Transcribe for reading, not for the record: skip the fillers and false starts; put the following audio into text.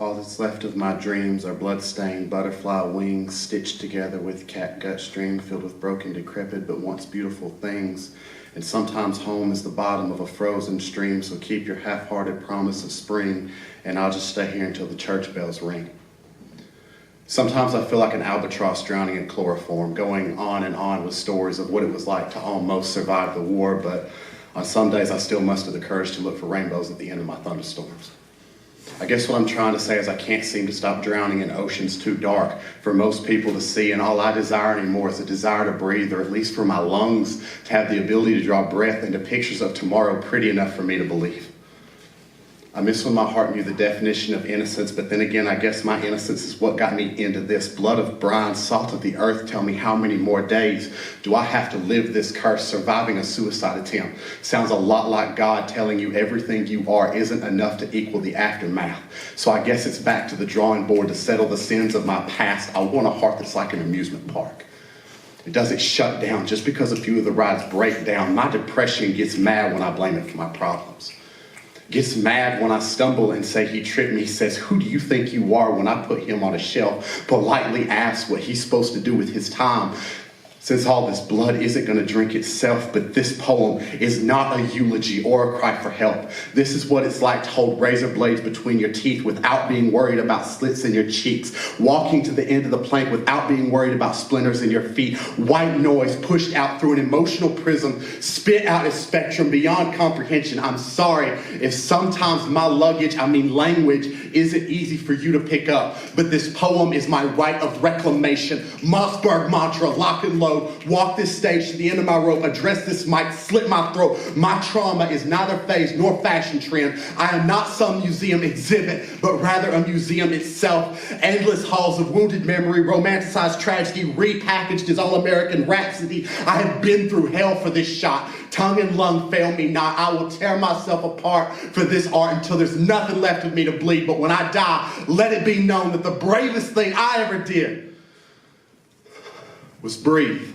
All that's left of my dreams are blood-stained butterfly wings stitched together with catgut string filled with broken, decrepit, but once beautiful things. And sometimes home is the bottom of a frozen stream, so keep your half-hearted promise of spring, and I'll just stay here until the church bells ring. Sometimes I feel like an albatross drowning in chloroform, going on and on with stories of what it was like to almost survive the war, but on some days I still muster the courage to look for rainbows at the end of my thunderstorms. I guess what I'm trying to say is I can't seem to stop drowning in oceans too dark for most people to see, and all I desire anymore is a desire to breathe, or at least for my lungs to have the ability to draw breath into pictures of tomorrow pretty enough for me to believe. I miss when my heart knew the definition of innocence, but then again, I guess my innocence is what got me into this. Blood of brine, salt of the earth, tell me how many more days do I have to live this curse, surviving a suicide attempt? Sounds a lot like God telling you everything you are isn't enough to equal the aftermath. So I guess it's back to the drawing board to settle the sins of my past. I want a heart that's like an amusement park. It doesn't shut down just because a few of the rides break down. My depression gets mad when I blame it for my problems. Gets mad when I stumble and say he tripped me, says, who do you think you are, when I put him on a shelf, politely ask what he's supposed to do with his time. Since all this blood isn't going to drink itself, but this poem is not a eulogy or a cry for help. This is what it's like to hold razor blades between your teeth without being worried about slits in your cheeks. Walking to the end of the plank without being worried about splinters in your feet. White noise pushed out through an emotional prism, spit out a spectrum beyond comprehension. I'm sorry if sometimes my language isn't easy for you to pick up, but this poem is my right of reclamation. Mossberg mantra, lock and load. Walk this stage to the end of my rope, address this mic, slit my throat. My trauma is neither phase nor fashion trend. I am not some museum exhibit, but rather a museum itself. Endless halls of wounded memory, romanticized tragedy, repackaged as all-American rhapsody. I have been through hell for this shot. Tongue and lung fail me not. I will tear myself apart for this art until there's nothing left of me to bleed. But when I die, let it be known that the bravest thing I ever did was breathe.